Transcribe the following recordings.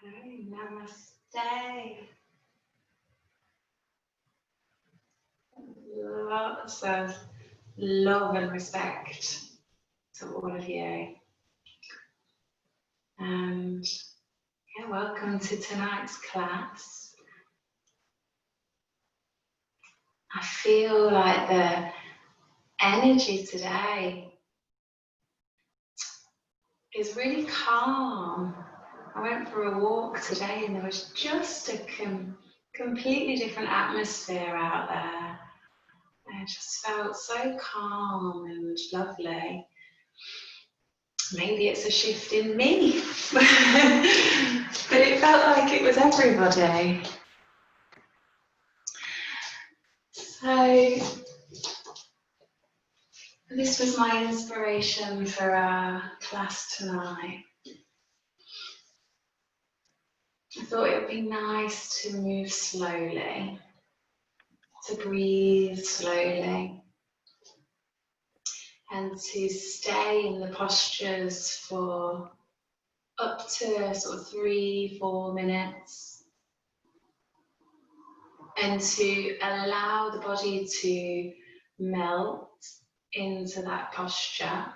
Okay, namaste. Lots of love and respect to all of you. And yeah, welcome to tonight's class. I feel like the energy today is really calm. I went for a walk today and there was just a completely different atmosphere out there. And it just felt so calm and lovely. Maybe it's a shift in me, but it felt like it was everybody. So this was my inspiration for our class tonight. I thought it would be nice to move slowly, to breathe slowly, and to stay in the postures for up to sort of 3-4 minutes, and to allow the body to melt into that posture.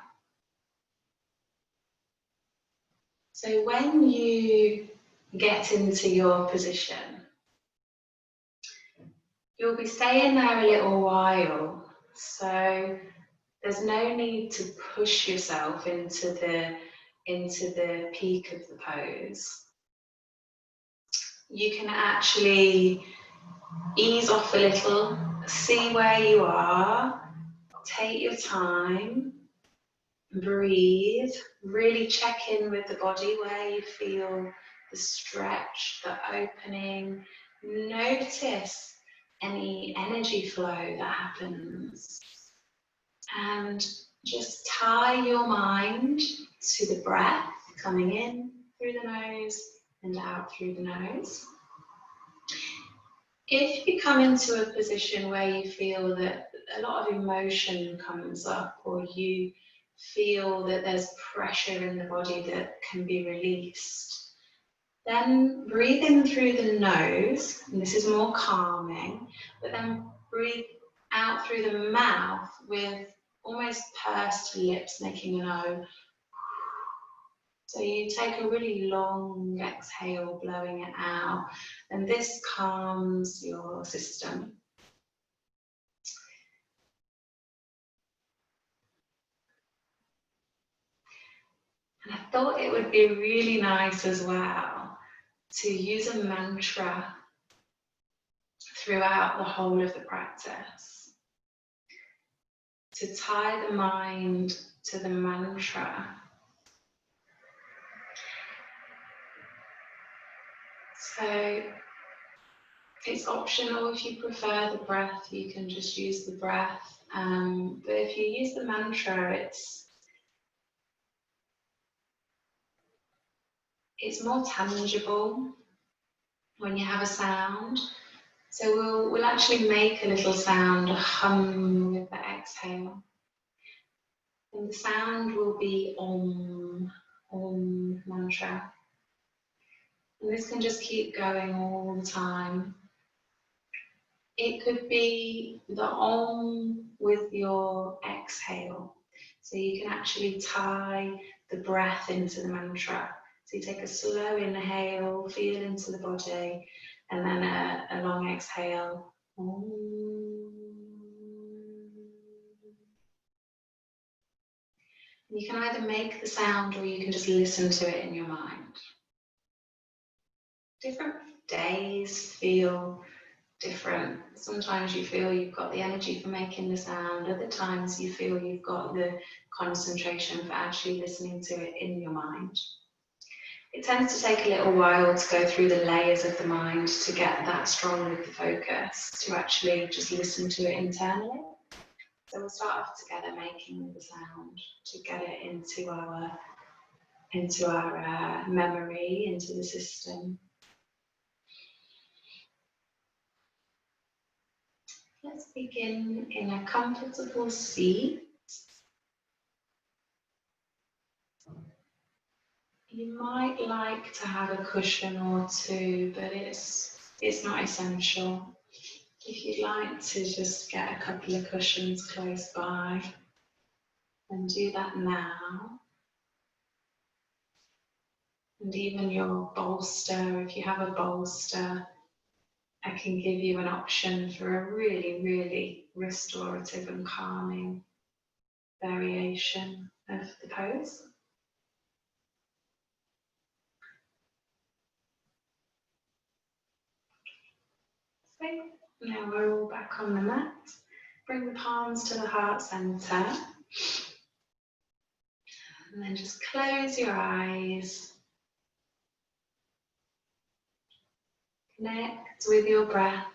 So when you get into your position, you'll be staying there a little while, so there's no need to push yourself into the peak of the pose. You can actually ease off a little, see where you are, take your time, breathe, really check in with the body where you feel the stretch, the opening. Notice any energy flow that happens, and just tie your mind to the breath coming in through the nose and out through the nose. If you come into a position where you feel that a lot of emotion comes up, or you feel that there's pressure in the body that can be released, then breathe in through the nose, and this is more calming, but then breathe out through the mouth with almost pursed lips, making an O. So you take a really long exhale, blowing it out, and this calms your system. And I thought it would be really nice as well to use a mantra throughout the whole of the practice, to tie the mind to the mantra. So it's optional. If you prefer the breath, you can just use the breath. But if you use the mantra, it's more tangible when you have a sound. So we'll actually make a little sound, a hum with the exhale. And the sound will be Om, Om mantra. And this can just keep going all the time. It could be the Om with your exhale. So you can actually tie the breath into the mantra. So you take a slow inhale, feel into the body, and then a long exhale. Om. You can either make the sound or you can just listen to it in your mind. Different days feel different. Sometimes you feel you've got the energy for making the sound, other times you feel you've got the concentration for actually listening to it in your mind. It tends to take a little while to go through the layers of the mind to get that strong with the focus, to actually just listen to it internally. So we'll start off together making the sound to get it into our memory, into the system. Let's begin in a comfortable seat. You might like to have a cushion or two, but it's not essential. If you'd like to just get a couple of cushions close by, then do that now. And even your bolster, if you have a bolster, I can give you an option for a really, really restorative and calming variation of the pose. So now we're all back on the mat. Bring the palms to the heart center. And then just close your eyes. Connect with your breath.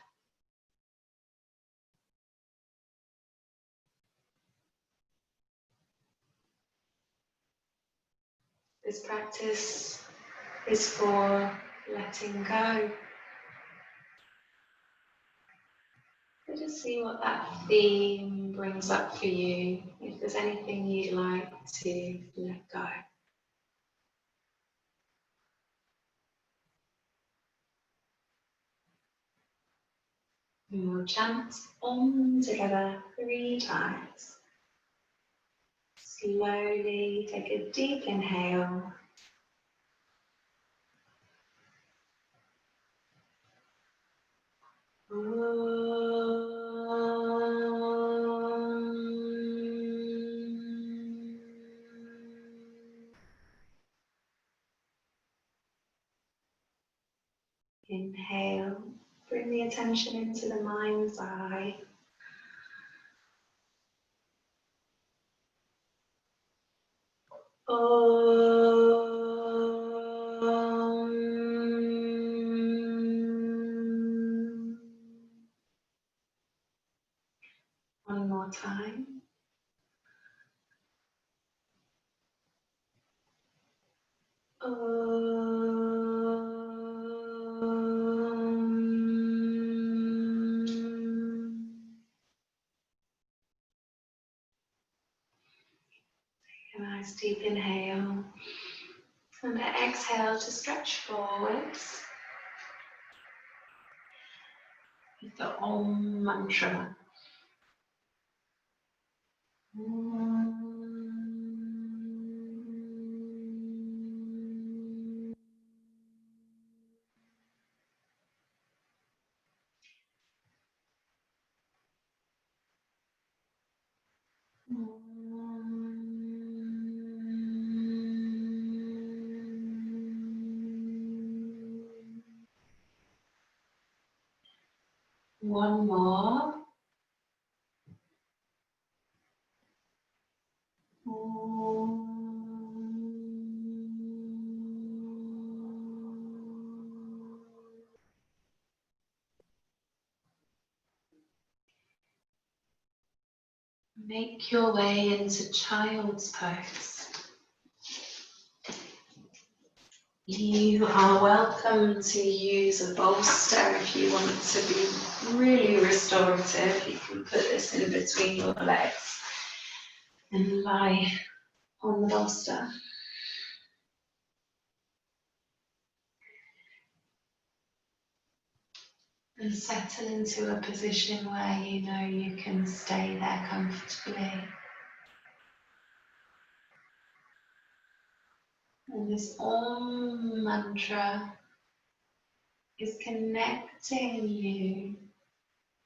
This practice is for letting go. So just see what that theme brings up for you. If there's anything you'd like to let go. And we'll chant Om together 3 times. Slowly take a deep inhale. Inhale, bring the attention into the mind's eye. One more time. A nice deep inhale. And exhale to stretch forwards with the Om mantra. One more. Make your way into child's pose. You are welcome to use a bolster if you want to be really restorative. You can put this in between your legs and lie on the bolster. And settle into a position where you know you can stay there comfortably. And this Om mantra is connecting you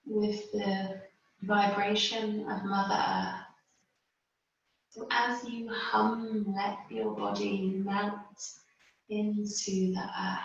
with the vibration of Mother Earth. So as you hum, let your body melt into the earth.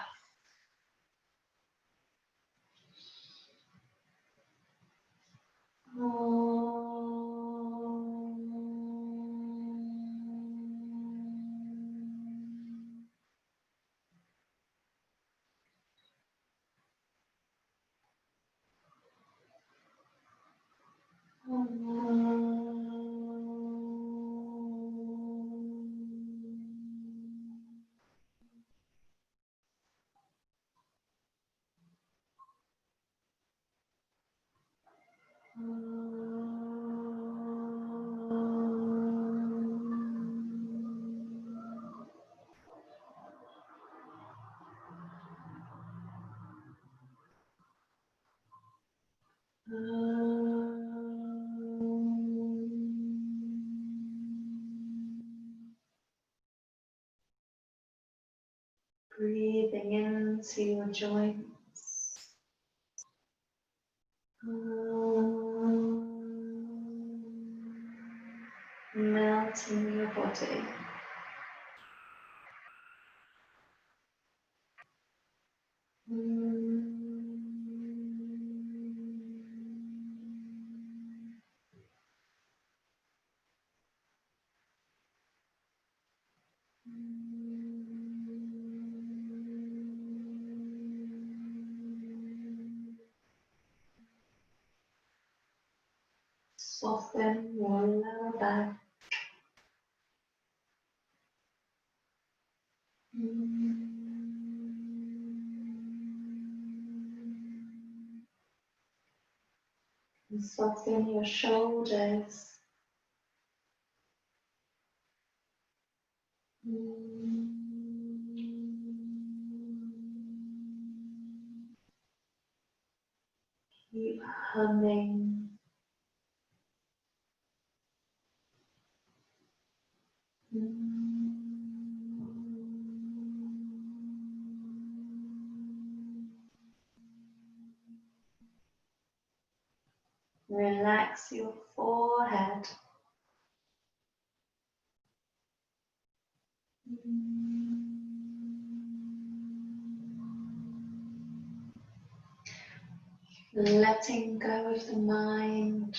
Breathing into your joints. Melting your body. Soften your lower back. And soften your shoulders. Keep humming. Relax your forehead. Letting go of the mind.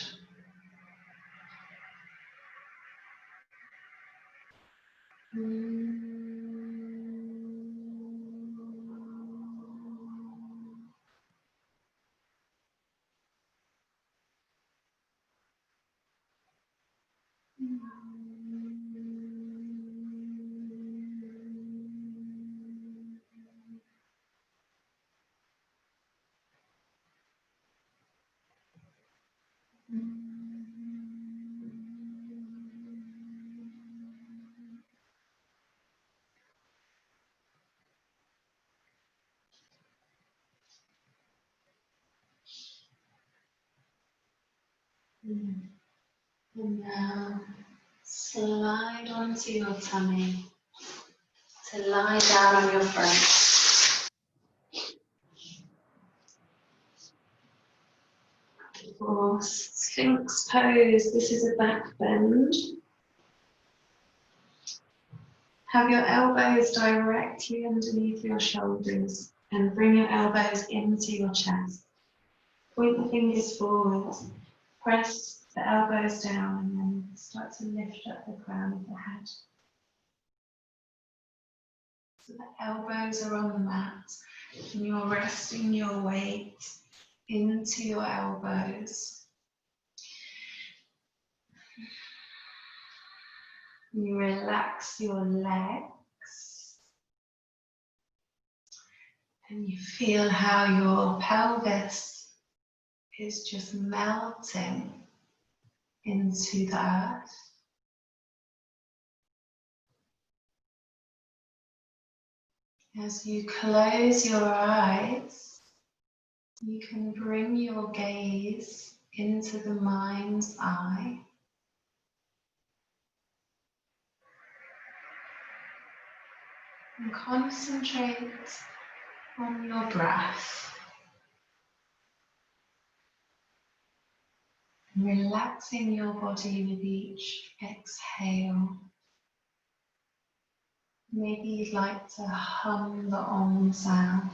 And now slide onto your tummy to lie down on your front. For Sphinx pose, this is a back bend. Have your elbows directly underneath your shoulders and bring your elbows into your chest. Point the fingers forward, press the elbows down and then start to lift up the crown of the head. So the elbows are on the mat and you're resting your weight into your elbows. You relax your legs and you feel how your pelvis is just melting into the earth. As you close your eyes, you can bring your gaze into the mind's eye. And concentrate on your breath. Relaxing your body with each exhale. Maybe you'd like to hum the Om sound.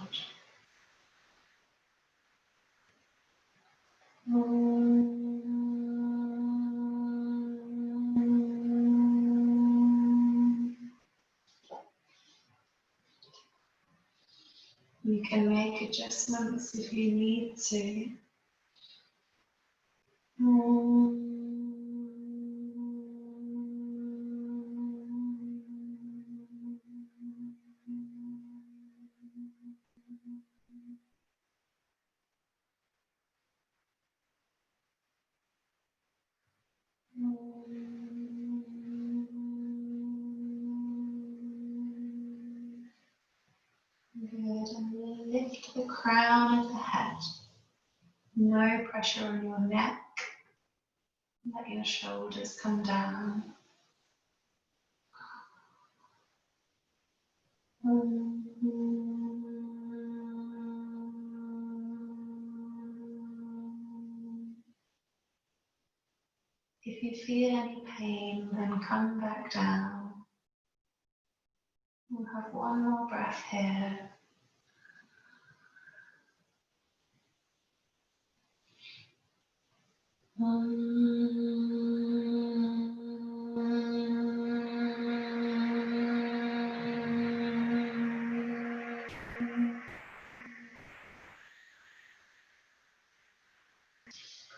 You can make adjustments if you need to. Good, and lift the crown of the head. No pressure on your neck. Let your shoulders come down. If you feel any pain, then come back down. We'll have one more breath here.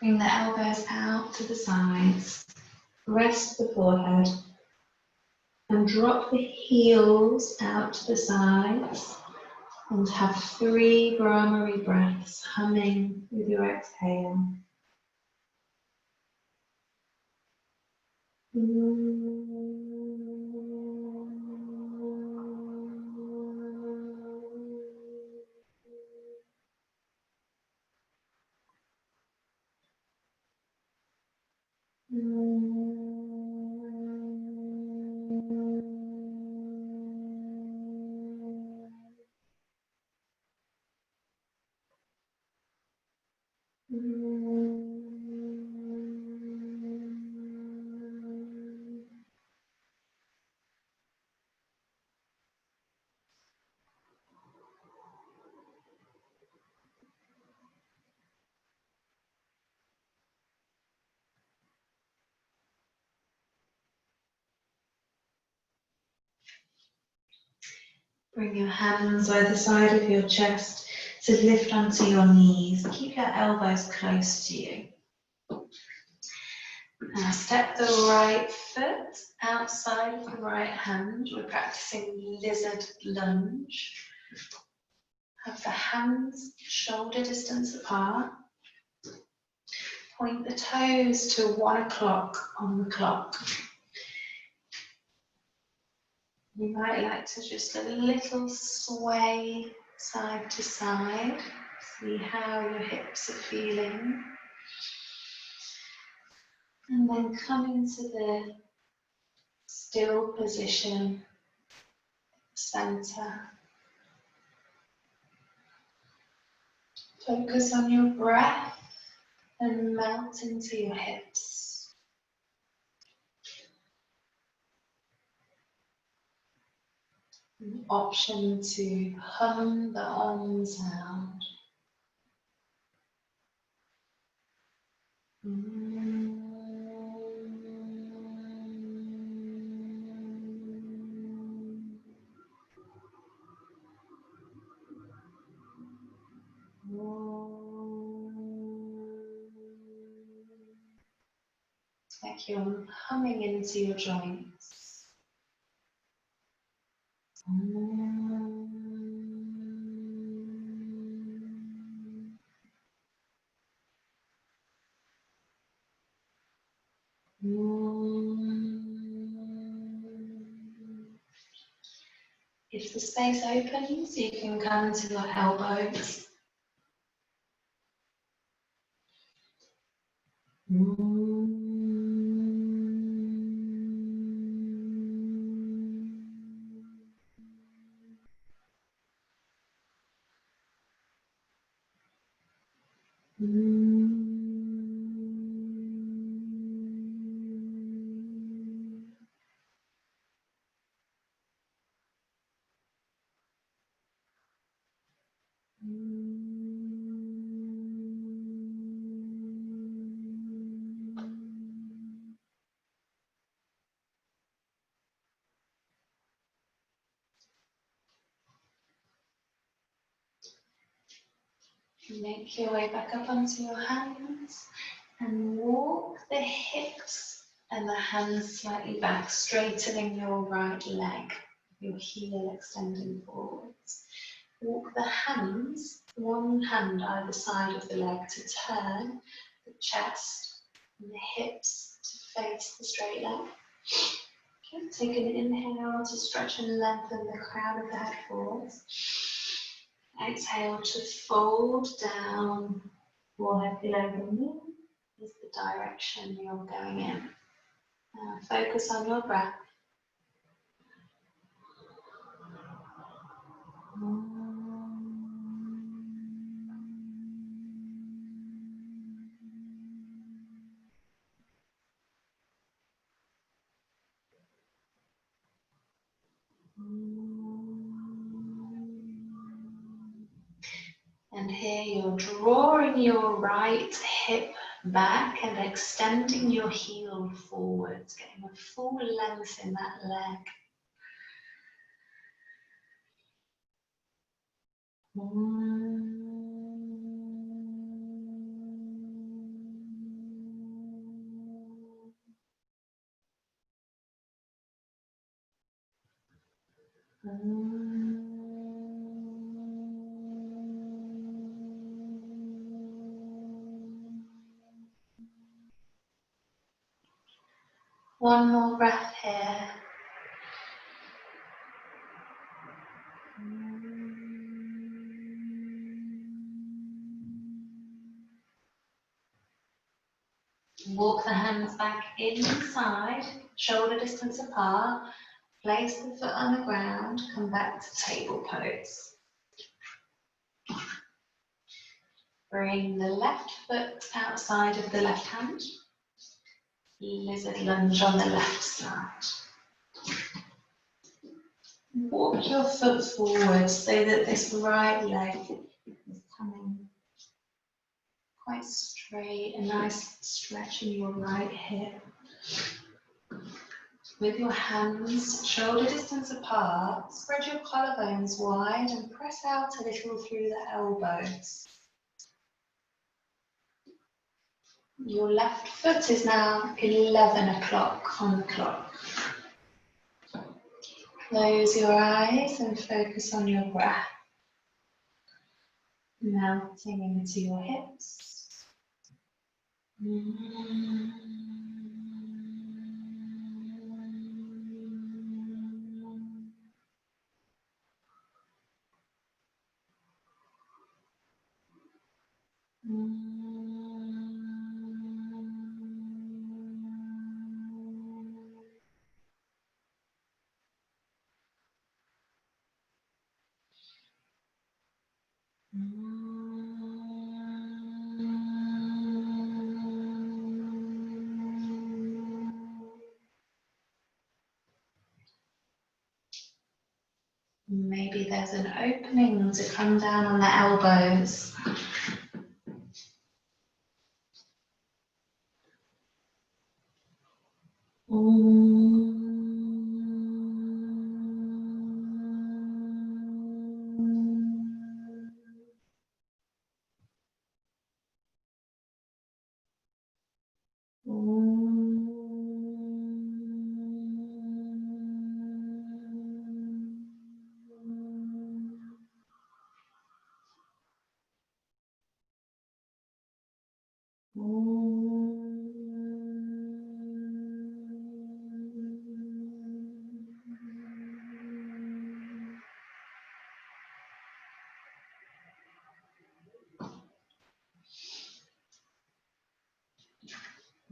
Bring the elbows out to the sides, rest the forehead, and drop the heels out to the sides, and have 3 Brahmari breaths humming with your exhale. Bring your hands either side of your chest to lift onto your knees. Keep your elbows close to you. Now step the right foot outside of the right hand. We're practicing lizard lunge. Have the hands shoulder distance apart. Point the toes to 1 o'clock on the clock. You might like to just a little sway side to side. See how your hips are feeling. And then come into the still position, center. Focus on your breath and melt into your hips. An option to hum the Om sound. Like you're humming into your joints. If the space opens, you can come to your elbows. Make your way back up onto your hands and walk the hips and the hands slightly back, straightening your right leg, your heel extending forwards. Walk the hands, one hand either side of the leg to turn the chest and the hips to face the straight leg. Okay, take an inhale to stretch and lengthen the crown of the head forwards. Exhale to fold down, forehead below the knee is the direction you're going in. Now focus on your breath. And here you're drawing your right hip back and extending your heel forwards, getting a full length in that leg. One more breath here. Walk the hands back inside, shoulder distance apart. Place the foot on the ground, come back to table pose. Bring the left foot outside of the left hand. Lizard lunge on the left side. Walk your foot forward so that this right leg is coming quite straight, a nice stretch in your right hip. With your hands shoulder distance apart, spread your collarbones wide and press out a little through the elbows. Your left foot is now 11 o'clock on the clock. Close your eyes and focus on your breath. Melting into your hips. Maybe there's an opening to come down on the elbows.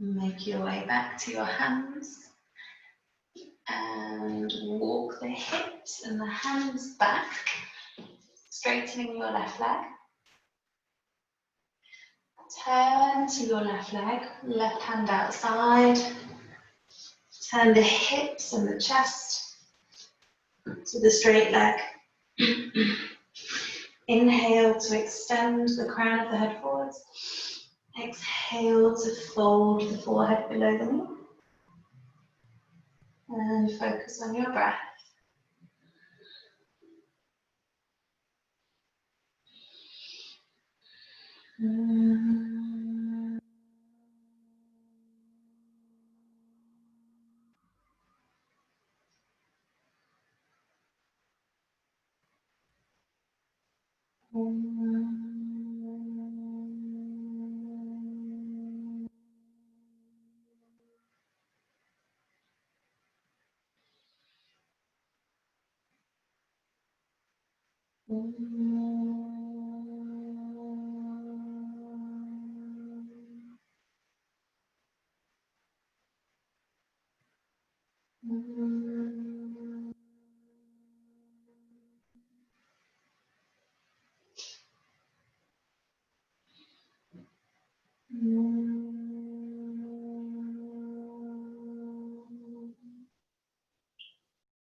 Make your way back to your hands and walk the hips and the hands back, straightening your left leg. Turn to your left leg, left hand outside. Turn the hips and the chest to the straight leg. Inhale to extend the crown of the head forwards. Exhale to fold the forehead below the knee. And focus on your breath.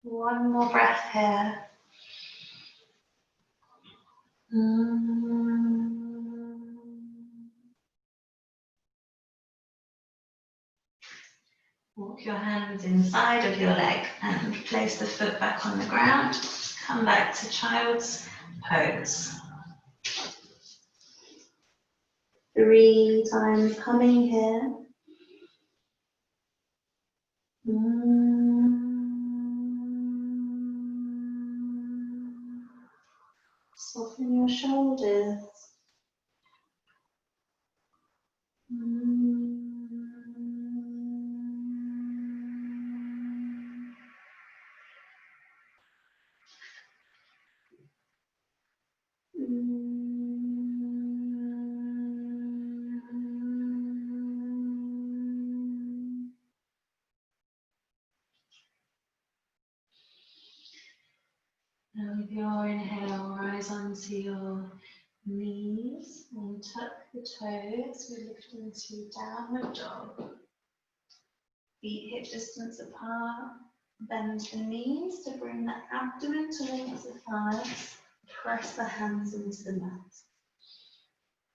One One more breath here. Walk your hands inside of your leg and place the foot back on the ground. Come back to child's pose. 3 times coming here. Soften your shoulders. Now with your inhale, rise onto your knees and tuck the toes. We lift into downward dog. Feet hip distance apart. Bend the knees to bring the abdomen towards the thighs. Press the hands into the mat.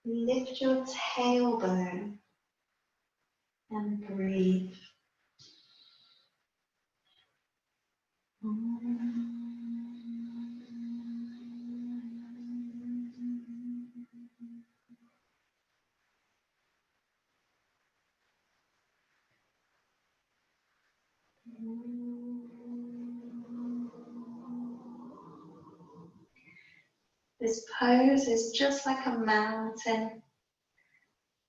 Lift your tailbone and breathe. This pose is just like a mountain.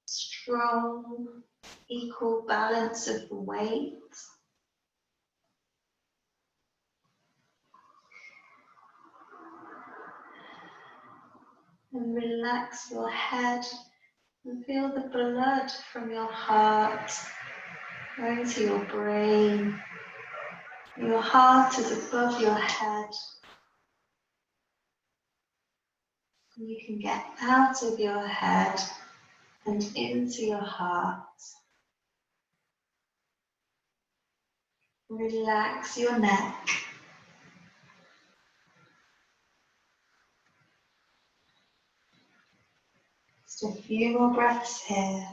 Strong, equal balance of weight. And relax your head and feel the blood from your heart going to your brain. Your heart is above your head. You can get out of your head and into your heart. Relax your neck. Just a few more breaths here.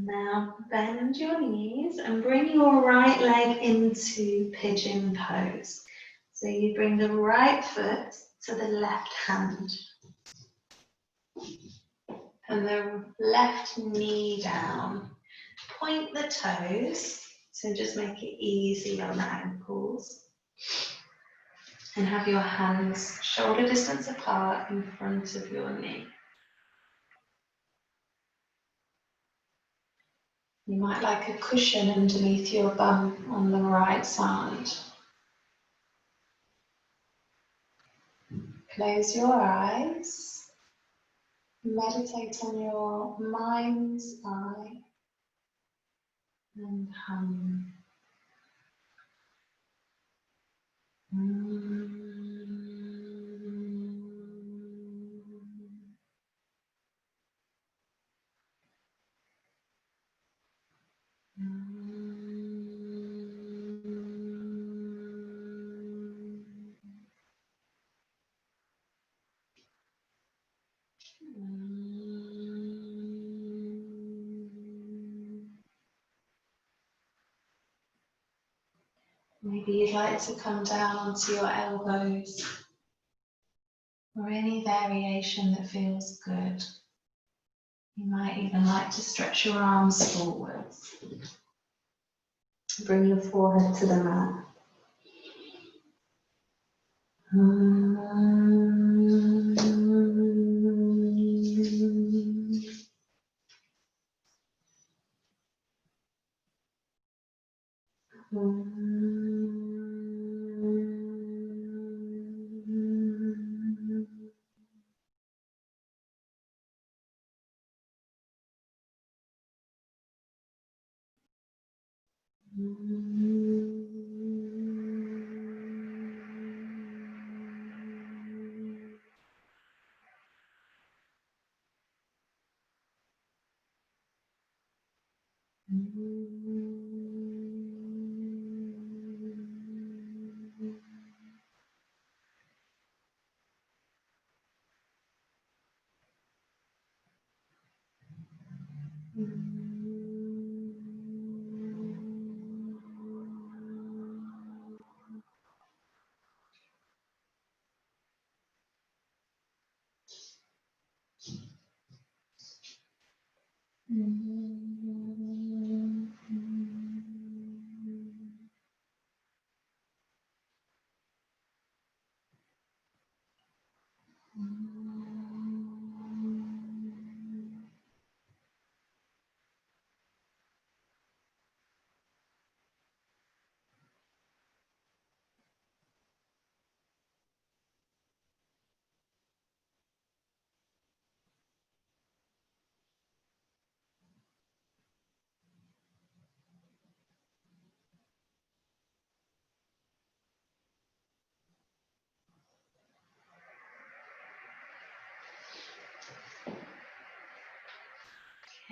Now bend your knees and bring your right leg into pigeon pose. So you bring the right foot to the left hand and the left knee down. Point the toes, so just make it easy on the ankles. And have your hands shoulder distance apart in front of your knee. You might like a cushion underneath your bum on the right side. Close your eyes. Meditate on your mind's eye and hum. Maybe you'd like to come down onto your elbows or any variation that feels good. You might even like to stretch your arms forwards. Bring your forehead to the mat.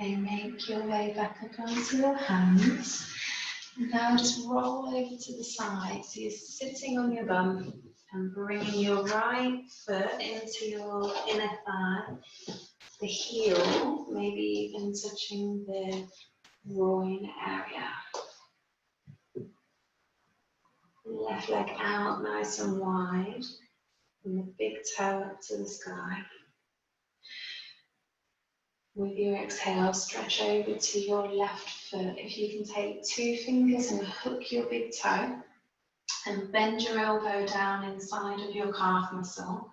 Okay, make your way back up onto your hands. Now just roll over to the side. So you're sitting on your bum and bringing your right foot into your inner thigh. The heel, maybe even touching the groin area. Left leg out nice and wide. And the big toe up to the sky. With your exhale, stretch over to your left foot. If you can take 2 fingers and hook your big toe and bend your elbow down inside of your calf muscle,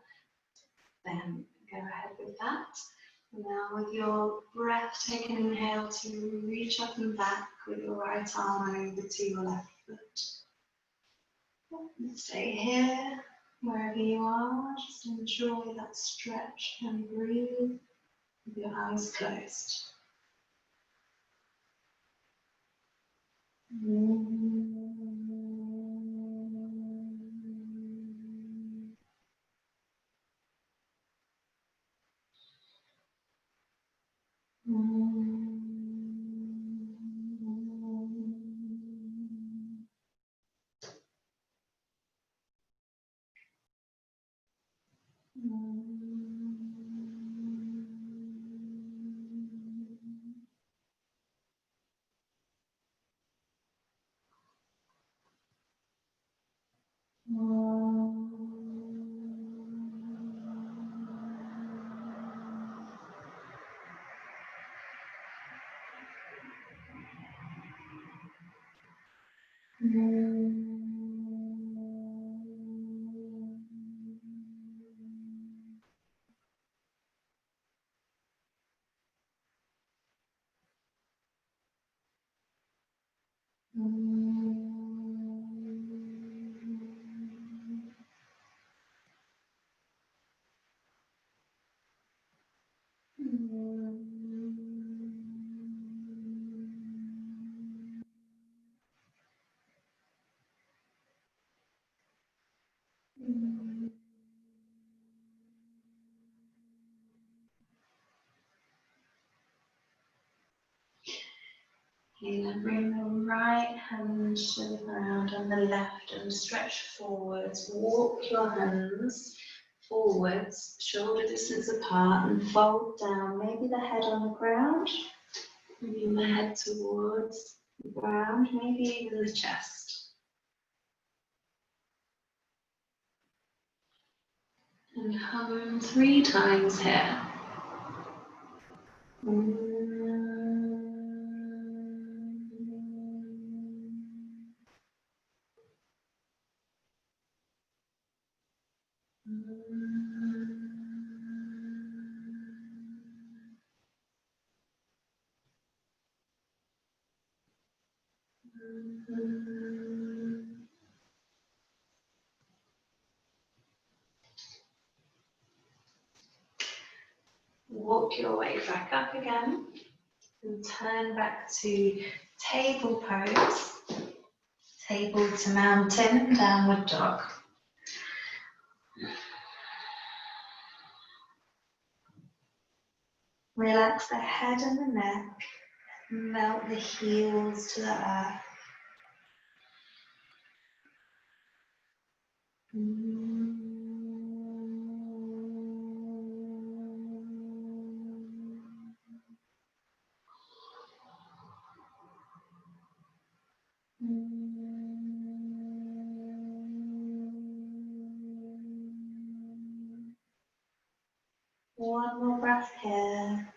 then go ahead with that. Now with your breath, take an inhale to reach up and back with your right arm over to your left foot. Stay here, wherever you are, just enjoy that stretch and breathe with your eyes closed. Okay, then bring the right hand to the ground and the left and stretch forwards. Walk your hands forwards, shoulder distance apart, and fold down. Maybe the head on the ground, maybe the head towards the ground, maybe even the chest. And hum 3 times here. Walk your way back up again and turn back to table pose, table to mountain, downward dog. Relax the head and the neck, melt the heels to the earth. One more breath here.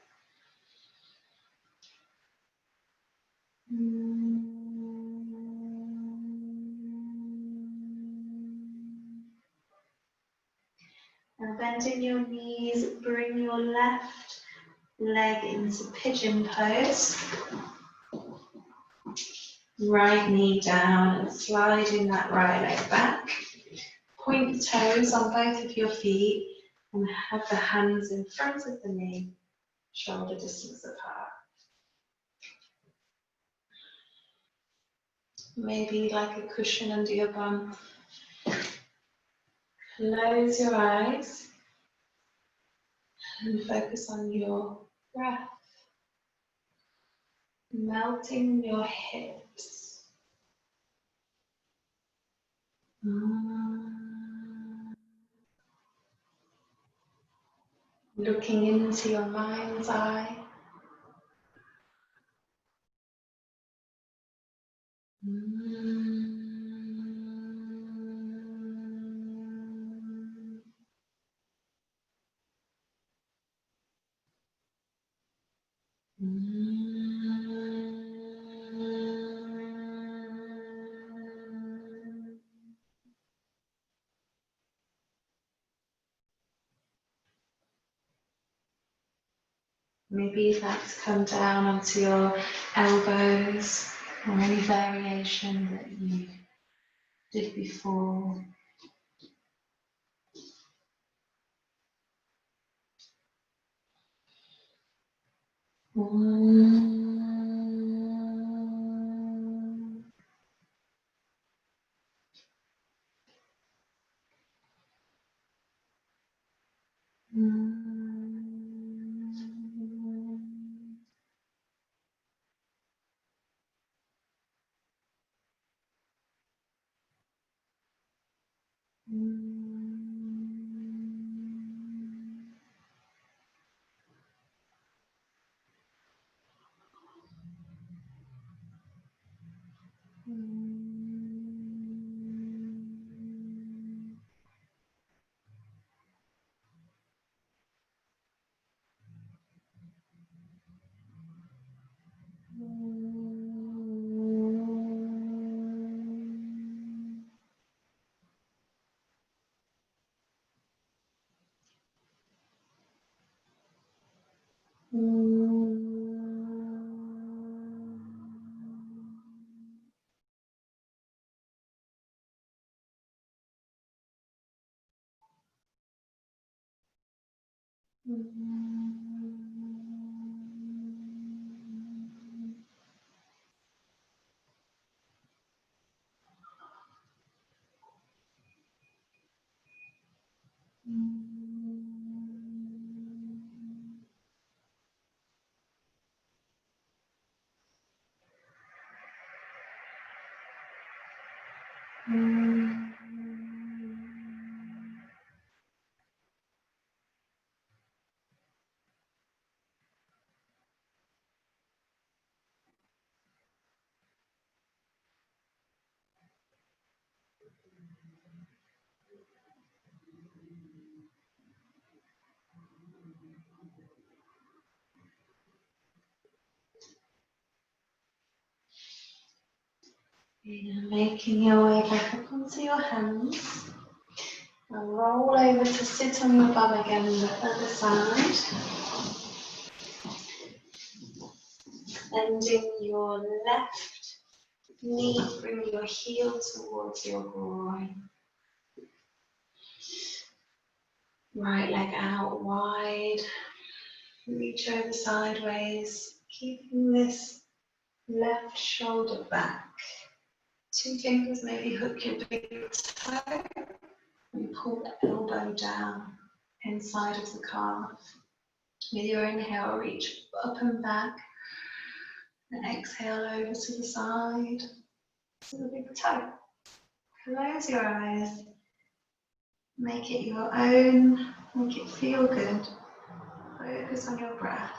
And bending your knees, bring your left leg into pigeon pose. Right knee down and sliding that right leg back. Point the toes on both of your feet and have the hands in front of the knee, shoulder distance apart. Maybe like a cushion under your bum. Close your eyes and focus on your breath. Melting your hips. Looking into your mind's eye. Maybe you'd like to come down onto your elbows or any variation that you did before. Making your way back up onto your hands. And roll over to sit on your bum again on the other side. Bending your left knee, bring your heel towards your groin. Right leg out wide. Reach over sideways, keeping this left shoulder back. 2 fingers, maybe hook your big toe and pull the elbow down inside of the calf. With your inhale, reach up and back, and exhale over to the side, to the big toe. Close your eyes, make it your own, make it feel good. Focus on your breath.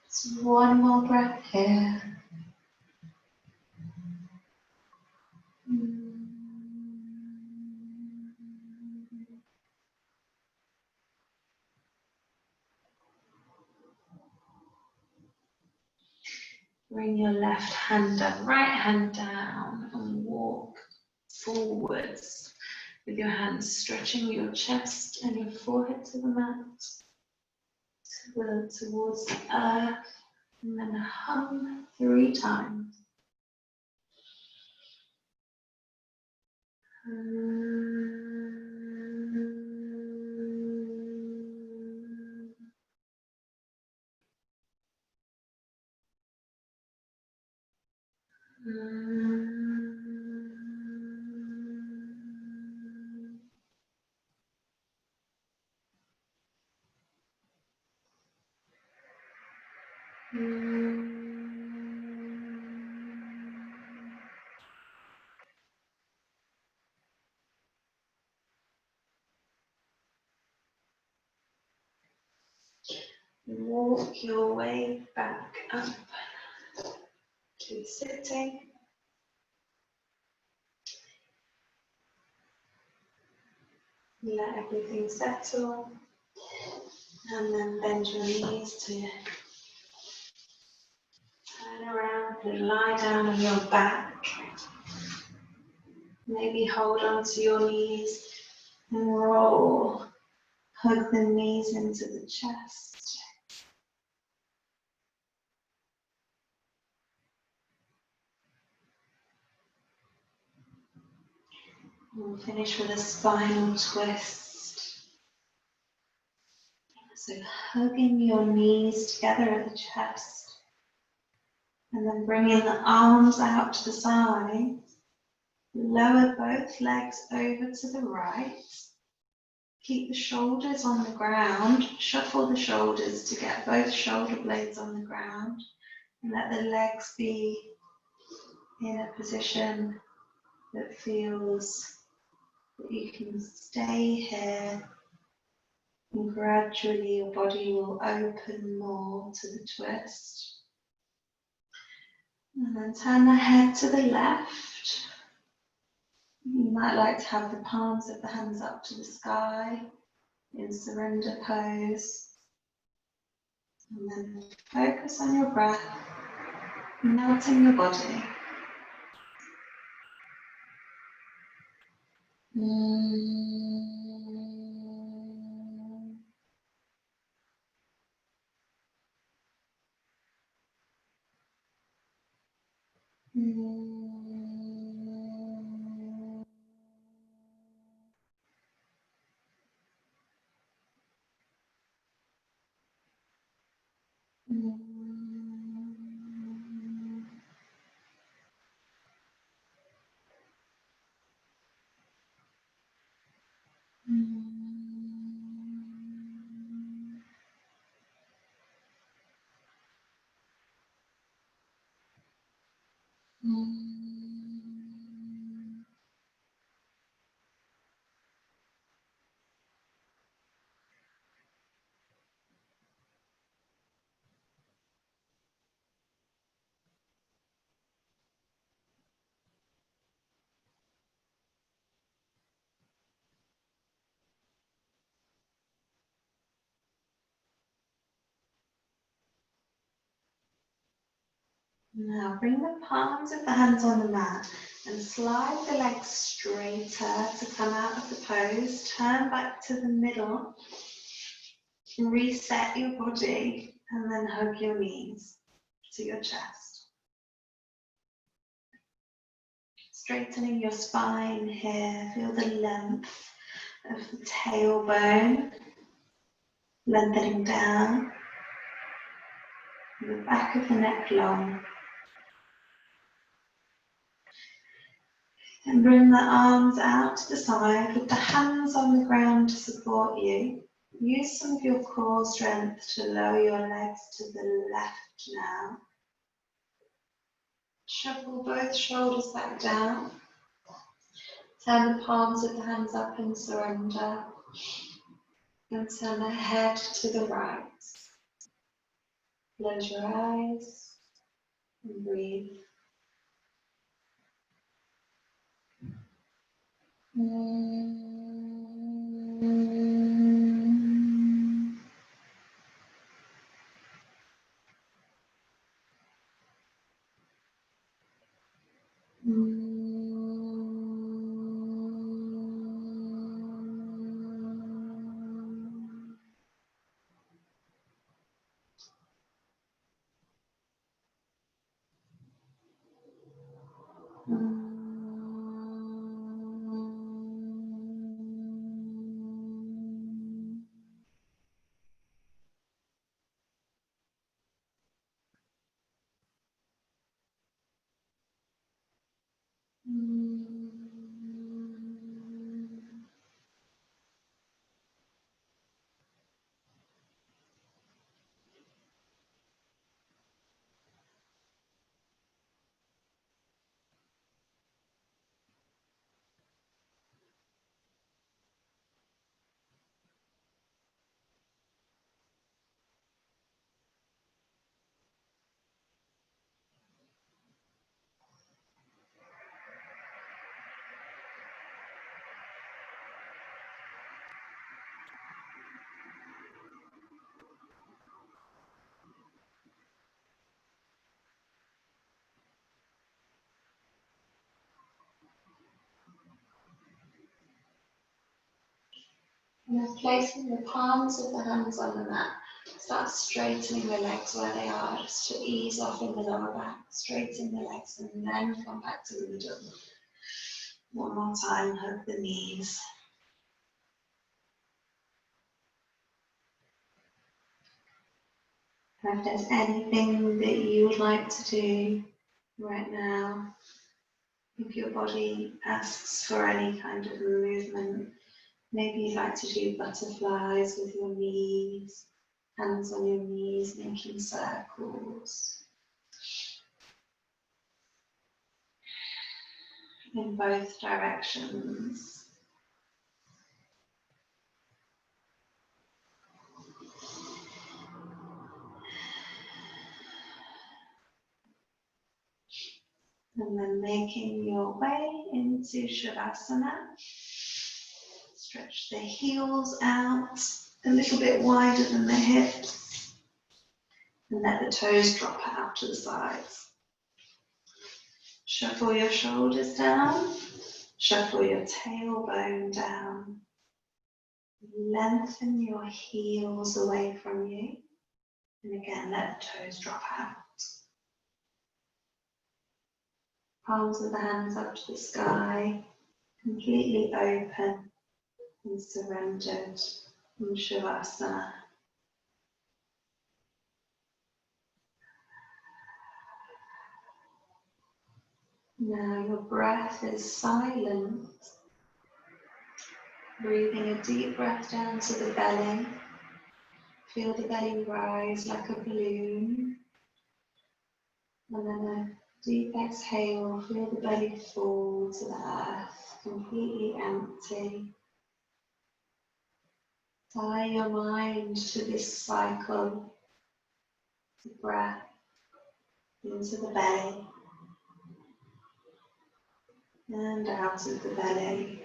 Just one more breath here. Bring your left hand up, right hand down, and walk forwards with your hands stretching your chest and your forehead to the mat, towards the earth, and then hum 3 times. Walk your way back up to sitting. Let everything settle, and then bend your knees to turn around and lie down on your back. Maybe hold on to your knees and roll. Hug the knees into the chest. We'll finish with a spinal twist. So hugging your knees together at the chest, and then bringing the arms out to the side. Lower both legs over to the right. Keep the shoulders on the ground. Shuffle the shoulders to get both shoulder blades on the ground. And let the legs be in a position that feels that you can stay here, and gradually your body will open more to the twist. And then turn the head to the left. You might like to have the palms of the hands up to the sky in surrender pose. And then focus on your breath, melting your body. Now bring the palms of the hands on the mat and slide the legs straighter to come out of the pose. Turn back to the middle, reset your body, and then hug your knees to your chest. Straightening your spine here, feel the length of the tailbone, lengthening down, the back of the neck long. And bring the arms out to the side with the hands on the ground to support you. Use some of your core strength to lower your legs to the left now. Shuffle both shoulders back down. Turn the palms of the hands up and surrender. And turn the head to the right. Close your eyes and breathe. Now placing the palms of the hands on the mat, start straightening the legs where they are, just to ease off in the lower back. Straighten the legs and then come back to the middle. One more time, hug the knees. And if there's anything that you would like to do right now, if your body asks for any kind of movement, maybe you'd like to do butterflies with your knees, hands on your knees, making circles in both directions. And then making your way into Shavasana. Stretch the heels out a little bit wider than the hips. And let the toes drop out to the sides. Shuffle your shoulders down. Shuffle your tailbone down. Lengthen your heels away from you. And again, let the toes drop out. Palms of the hands up to the sky, completely open and surrendered in Shavasana. Now your breath is silent. Breathing a deep breath down to the belly. Feel the belly rise like a balloon. And then a deep exhale, feel the belly fall to the earth, completely empty. Tie your mind to this cycle, the breath into the belly and out of the belly.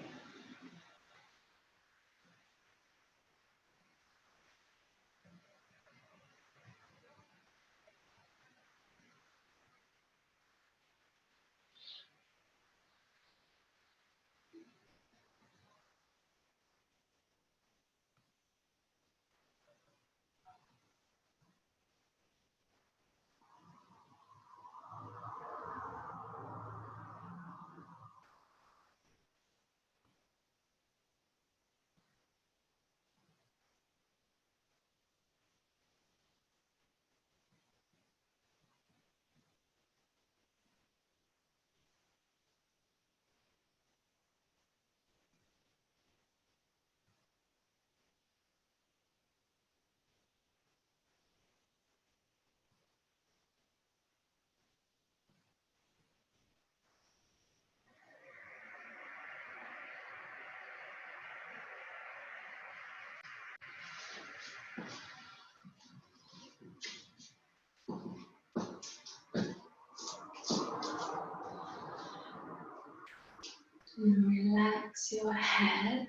And relax your head.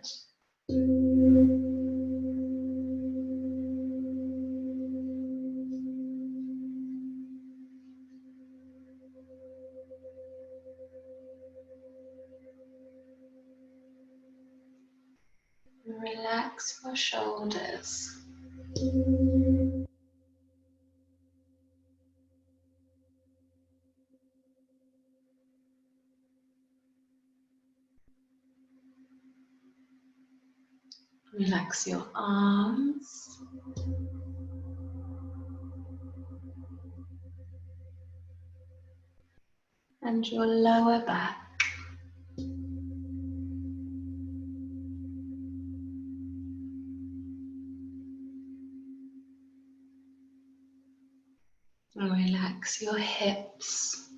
Relax your shoulders. Relax your arms. And your lower back. And relax your hips.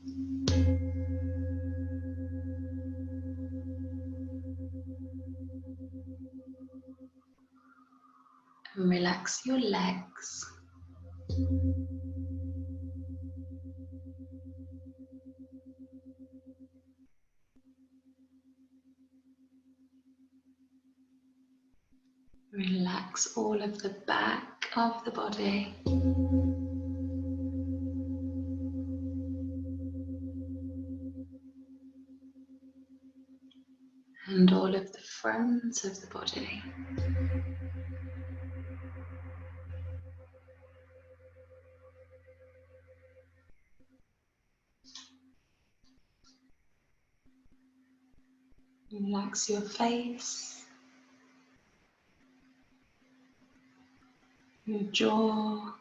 And relax your legs. Relax all of the back of the body. And all of the front of the body. Relax your face, your jaw,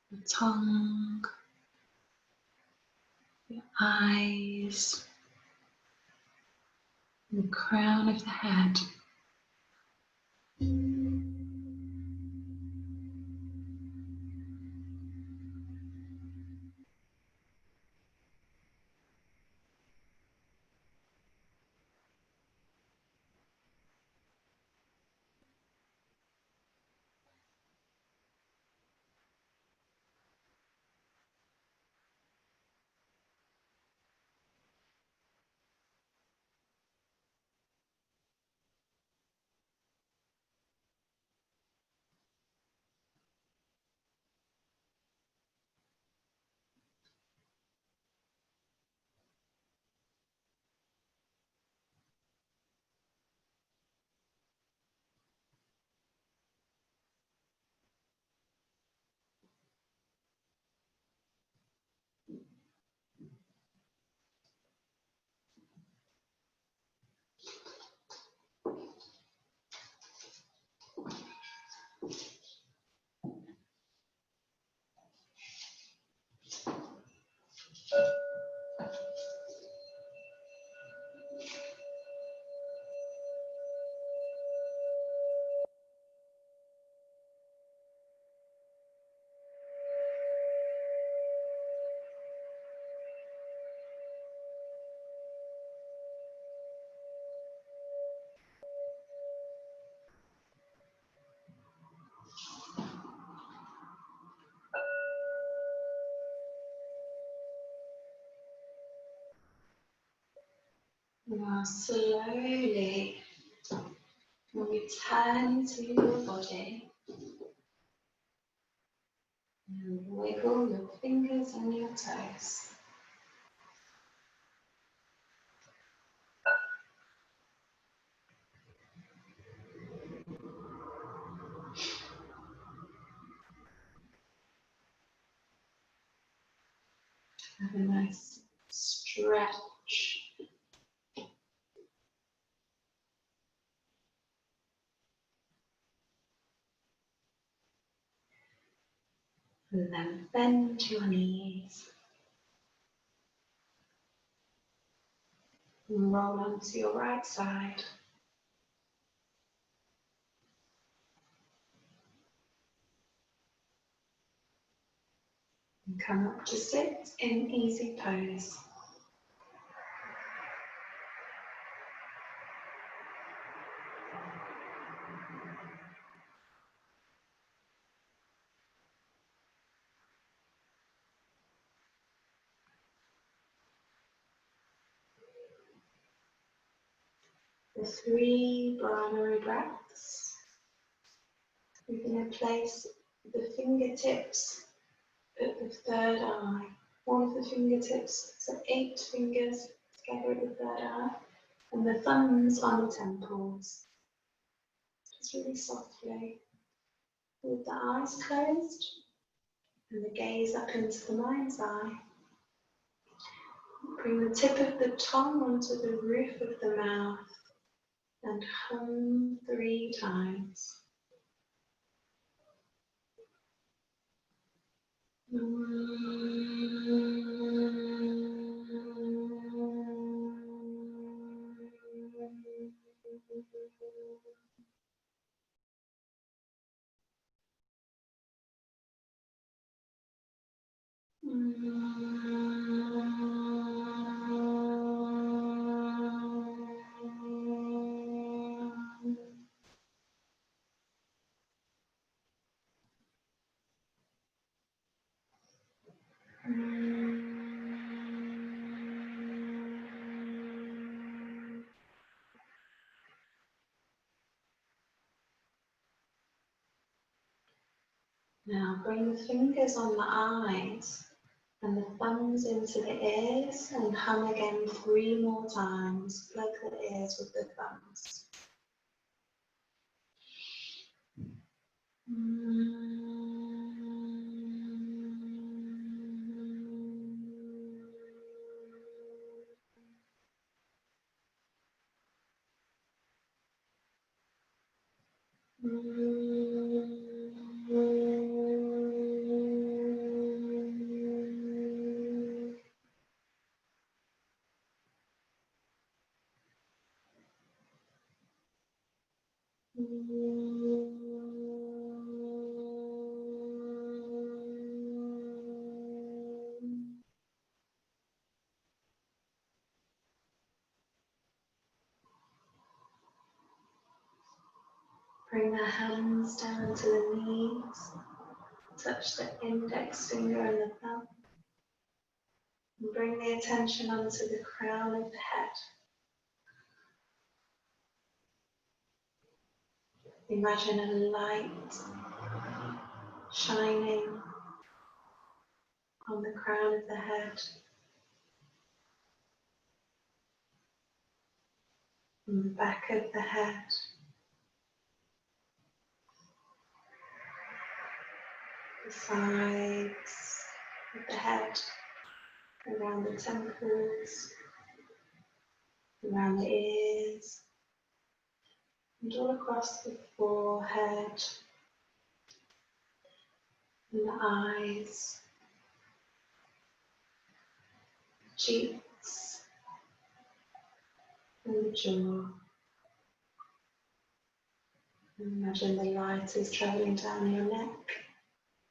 your tongue, your eyes, and the crown of the head. Now slowly return to your body and wiggle your fingers and your toes. Have a nice stretch. And then bend your knees. And roll onto your right side. And come up to sit in easy pose. The 3 primary breaths. We're going to place the fingertips at the third eye. One of the fingertips, so 8 fingers together at the third eye, and the thumbs on the temples. Just really softly, with the eyes closed and the gaze up into the mind's eye. Bring the tip of the tongue onto the roof of the mouth and hum 3 times. Now bring the fingers on the eyes and the thumbs into the ears and hum again 3 more times. Plug the ears with the thumbs. Bring the hands down to the knees. Touch the index finger and the thumb. And bring the attention onto the crown of the head. Imagine a light shining on the crown of the head. On the back of the head. The sides of the head. Around the temples. Around the ears. And all across the forehead. And the eyes. Cheeks and the jaw. Imagine the light is traveling down your neck,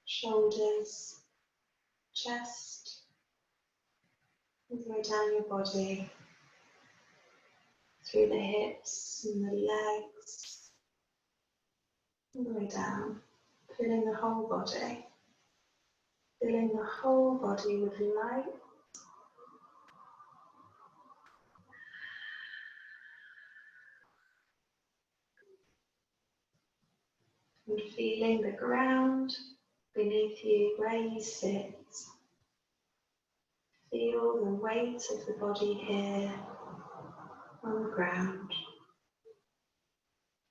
shoulders, chest, all the way down your body, through the hips and the legs, all the way down, filling the whole body with light. and feeling the ground beneath you where you sit. Feel the weight of the body here on the ground.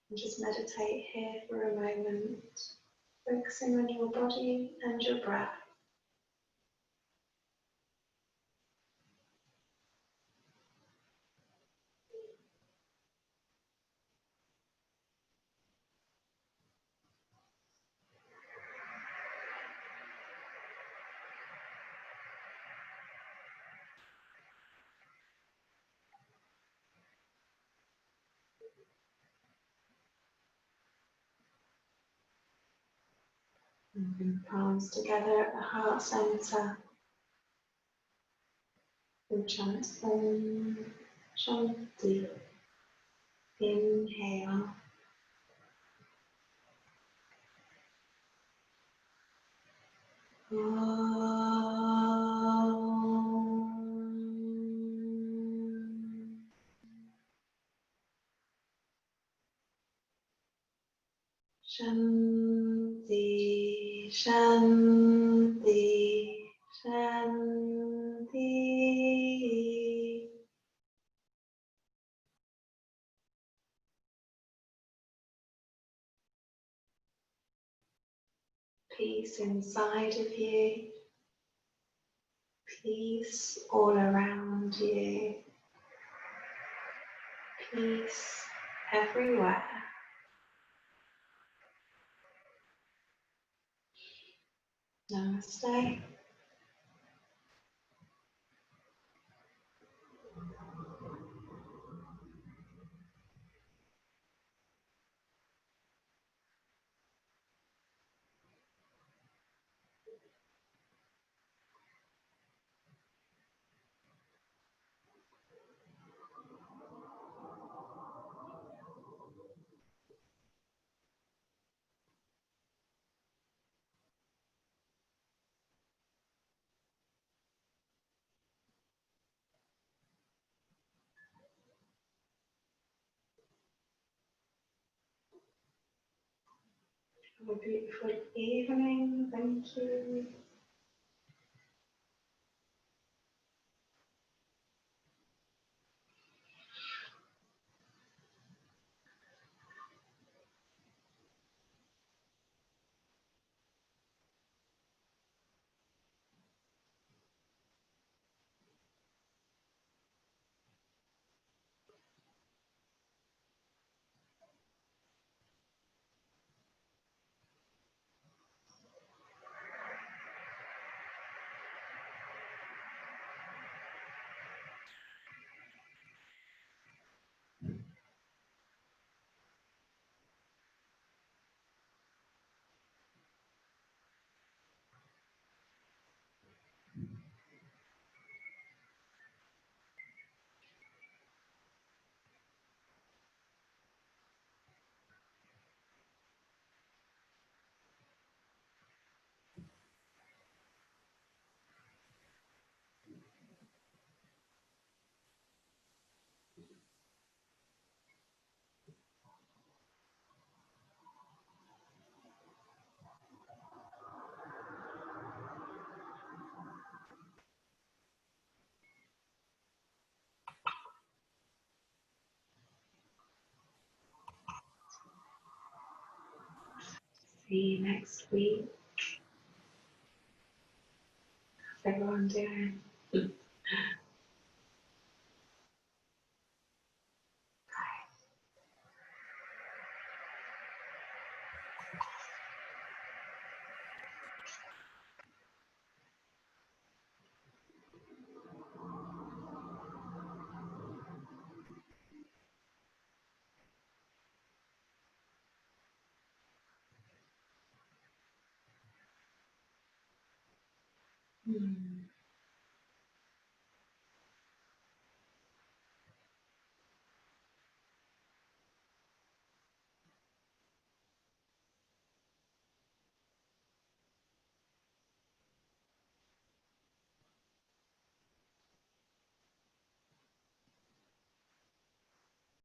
And just meditate here for a moment, focusing on your body and your breath. Moving palms together at the heart center. And chant Om Shanti. Inhale. Om. Shanti, Shanti, Shanti. Peace inside of you, peace all around you, peace everywhere. Namaste. Have a beautiful evening. Thank you. See you next week. How's everyone doing? Hmm.